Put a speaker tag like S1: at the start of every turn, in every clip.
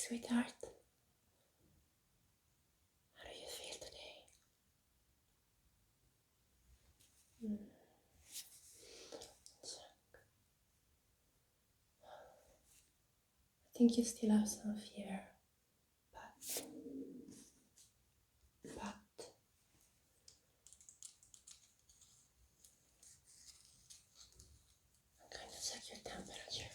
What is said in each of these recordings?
S1: Sweetheart, how do you feel today? I think you still have some fear, but I'm going to check your temperature.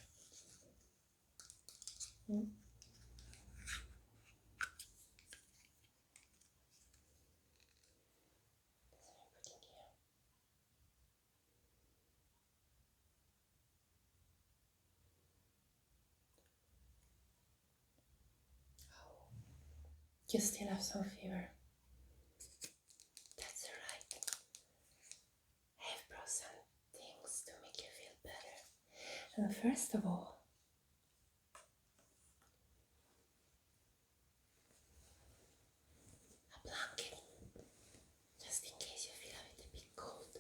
S1: You still have some fever. That's alright. I have brought some things to make you feel better. And first of all, a blanket, just in case you feel a little bit cold.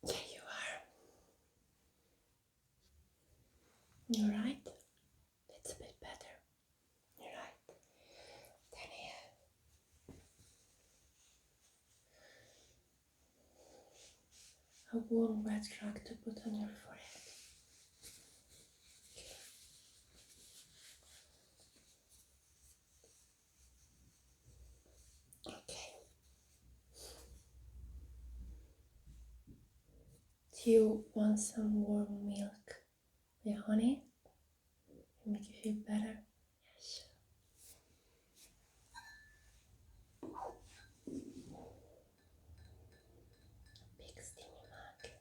S1: There you are. You're right. It's a bit better. You're right. Then I have a warm wet rag to put on your forehead. Okay. Do you want some warm milk with honey to make you feel better? Yes. A big steamy mug.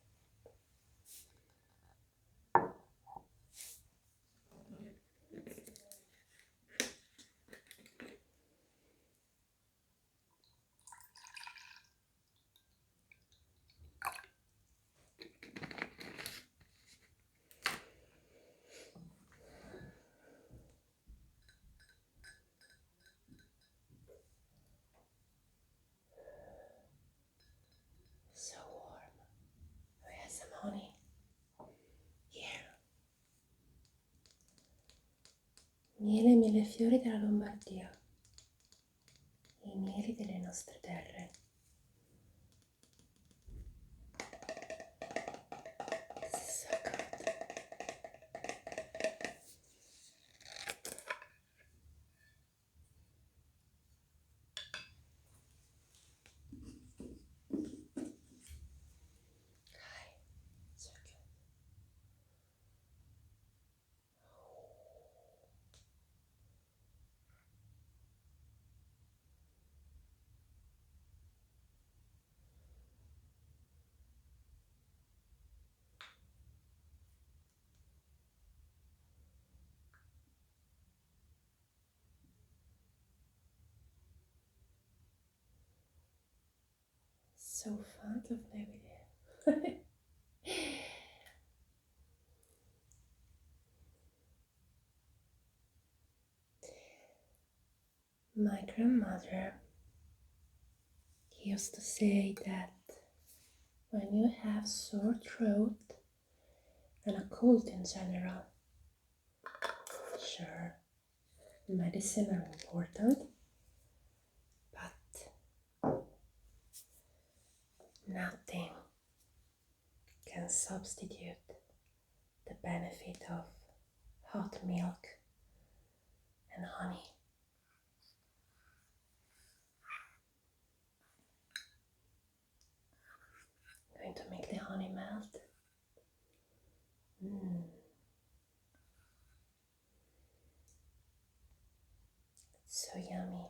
S1: So warm. We have some honey. Here. Miele e mille fiori della Lombardia. I mieli delle nostre terre. This is so good. So good. So fun to play with you. My grandmother used to say that when you have sore throat and a cold in general, sure, medicine are important, but nothing can substitute the benefit of hot milk and honey. I'm going to make the honey melt. It's so yummy.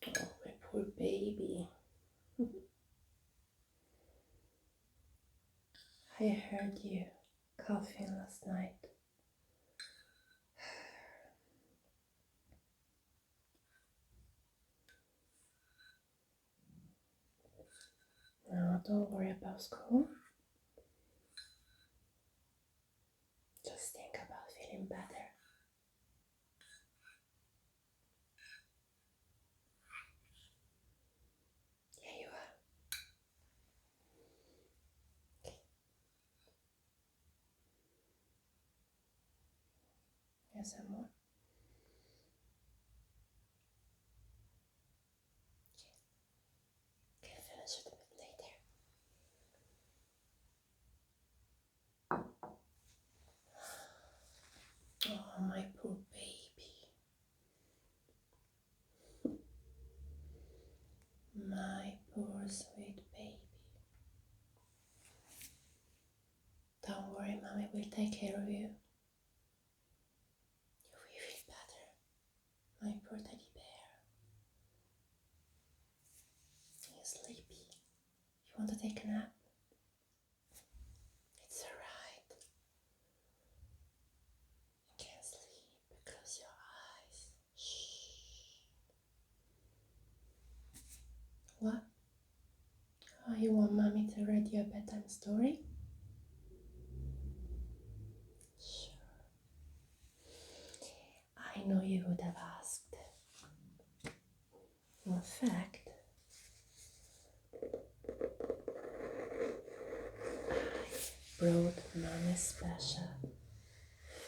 S1: Oh, my poor baby. I heard you coughing last night. No, don't worry about school. Just think about feeling better. Here you are. you some more. Can finish it a bit later. Oh, my poor baby. My poor sweet baby. Don't worry, Mommy will take care of you. You will feel better, my poor teddy bear. You're sleepy. You want to take a nap? It's alright. You can sleep. Close your eyes. Shh. What? Oh, you want Mommy to read you a bedtime story? Sure. I know you would have asked. In fact, I brought Mommy's special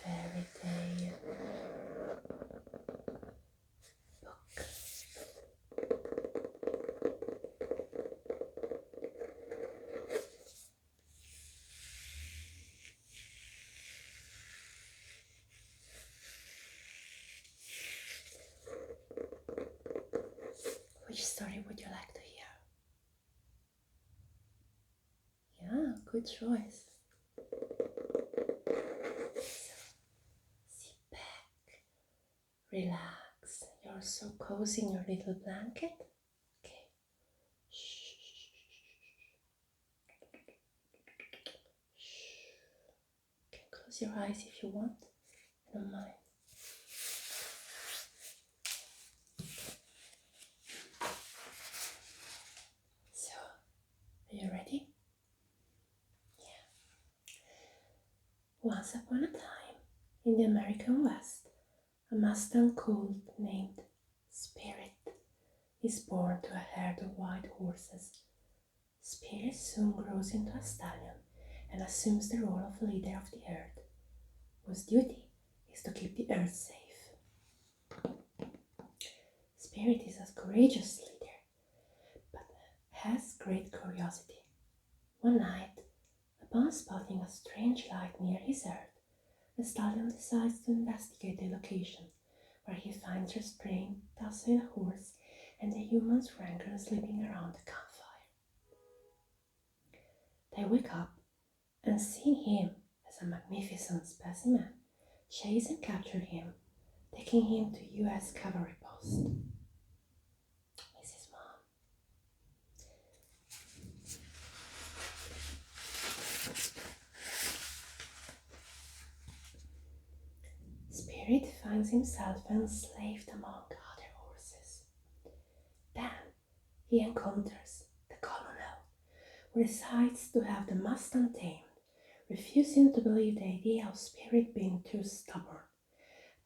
S1: fairy tale book. Which story would you like to hear? Yeah, good choice. Sit back, relax. You're so cozy in your little blanket. Okay. Shh. You can close your eyes if you want. I don't mind. So, are you ready? Yeah. Once upon a time, in the American West, a Mustang colt named Spirit is born to a herd of white horses. Spirit soon grows into a stallion and assumes the role of leader of the herd, whose duty is to keep the earth safe. Spirit is a courageous leader, but has great curiosity. One night, upon spotting a strange light near his herd, the stallion decides to investigate the location, where he finds restrained docile horse and the human's wrangler sleeping around the campfire. They wake up and see him as a magnificent specimen, chase and capture him, taking him to U.S. cavalry post. Mrs. Mom. Spirit finds himself enslaved among other horses. Then he encounters the colonel, who decides to have the Mustang tamed, refusing to believe the idea of Spirit being too stubborn.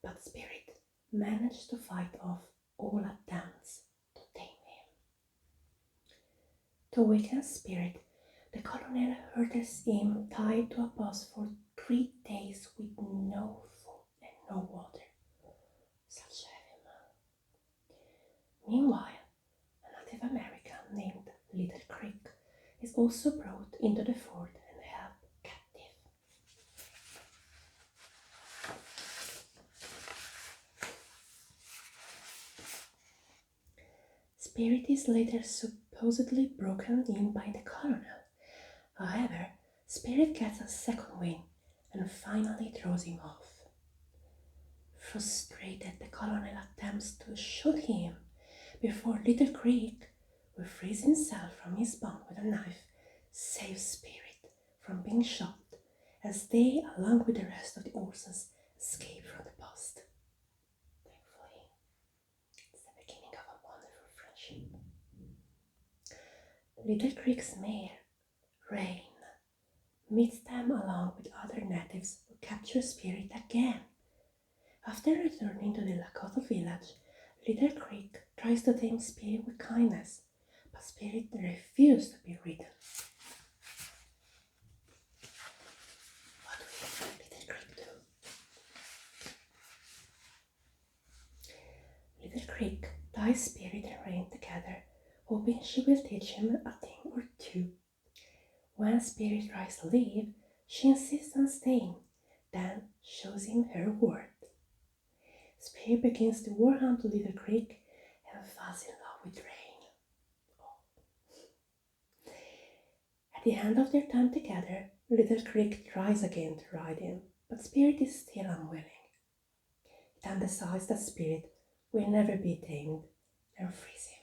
S1: But Spirit managed to fight off all attempts to tame him. To awaken Spirit, the colonel orders him tied to a post for 3 days with no food and no water. Such a heavy man. Meanwhile, a Native American named Little Creek is also brought into the fort and held captive. Spirit is later supposedly broken in by the colonel. However, Spirit gets a second wind and finally throws him off. Frustrated, the colonel attempts to shoot him before Little Creek, who frees himself from his bond with a knife, saves Spirit from being shot as they, along with the rest of the horses, escape from the post. Thankfully, it's the beginning of a wonderful friendship. Little Creek's mare, Rain, meets them along with other natives who capture Spirit again. After returning to the Lakota village, Little Creek tries to tame Spirit with kindness, but Spirit refuses to be ridden. What will Little Creek do? creek dives Spirit and Rain together, hoping she will teach him a thing or two. When Spirit tries to leave, she insists on staying, then shows him her worth. Spirit begins to walk onto Little Creek and falls in love with Rain. At the end of their time together, Little Creek tries again to ride him, but Spirit is still unwilling. He then decides that Spirit will never be tamed and frees him.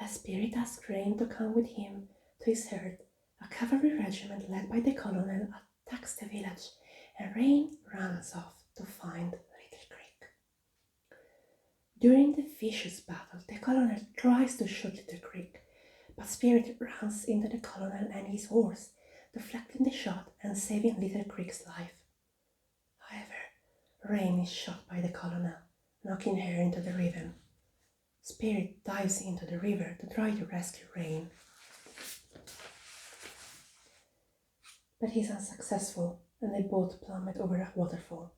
S1: As Spirit asks Rain to come with him to his herd, a cavalry regiment led by the colonel attacks the village, and Rain runs off to find Little Creek. During the vicious battle, the colonel tries to shoot Little Creek, but Spirit runs into the colonel and his horse, deflecting the shot and saving Little Creek's life. However, Rain is shot by the colonel, knocking her into the river. Spirit dives into the river to try to rescue Rain, but he's unsuccessful and they both plummet over a waterfall.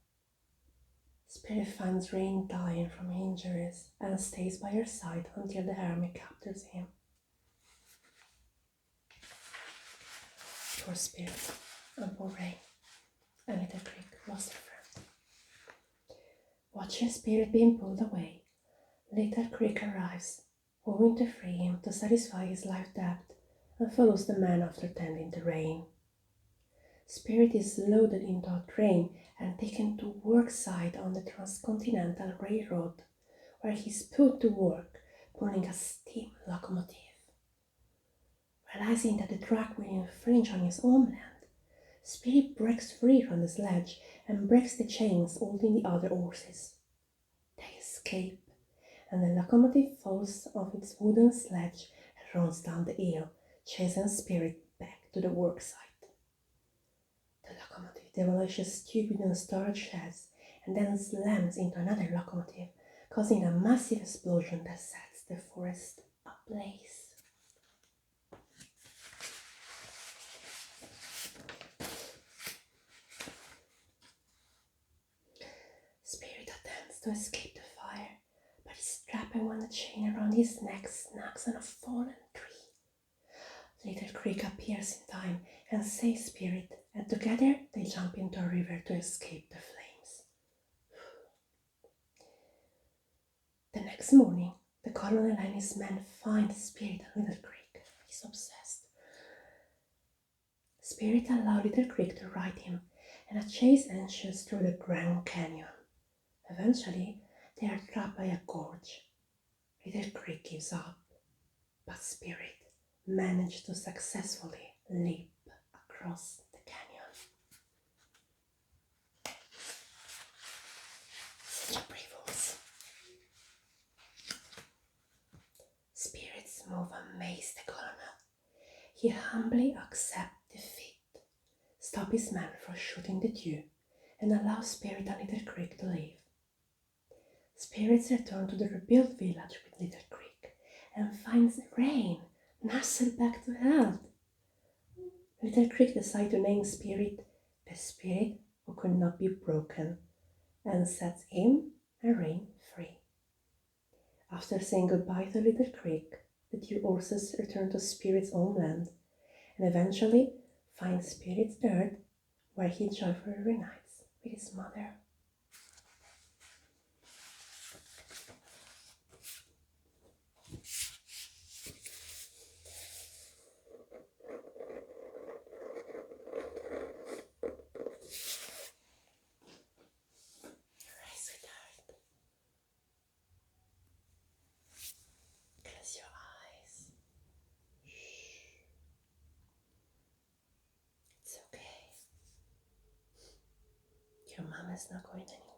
S1: Spirit finds Rain dying from injuries and stays by her side until the army captures him. Poor Spirit and poor Rain and Little Creek lost her friend. Watching Spirit being pulled away, Little Creek arrives, hoping to free him to satisfy his life debt, and follows the man after tending to Rain. Spirit is loaded into a train and taken to work site on the Transcontinental Railroad, where he's put to work pulling a steam locomotive. Realizing that the track will infringe on his homeland, Spirit breaks free from the sledge and breaks the chains holding the other horses. They escape, and the locomotive falls off its wooden sledge and runs down the hill, chasing Spirit back to the work site. The locomotive demolishes two wooden storage sheds and then slams into another locomotive, causing a massive explosion that sets the forest ablaze. Spirit attempts to escape the fire, but is trapped when a chain around his neck snags on a fallen tree. Little Creek appears in time and saves Spirit, and together they jump into a river to escape the flames. The next morning, the colonel and his men find Spirit and Little Creek. He's obsessed. Spirit allows Little Creek to ride him, and a chase ensues through the Grand Canyon. Eventually, they are trapped by a gorge. Little Creek gives up, but Spirit managed to successfully leap across the canyon. Such a brave horse. Spirit's move amazed the colonel. He humbly accepts defeat, stops his men from shooting the two, and allows Spirit and Little Creek to leave. Spirits return to the rebuilt village with Little Creek and finds Rain nursed back to health. Little Creek decides to name Spirit the spirit who could not be broken, and sets him and Rain free. After saying goodbye to Little Creek, the two horses return to Spirit's homeland and eventually find Spirit's earth, where he joyfully reunites with his mother. Close your eyes. It's okay. Your mom is not going anywhere.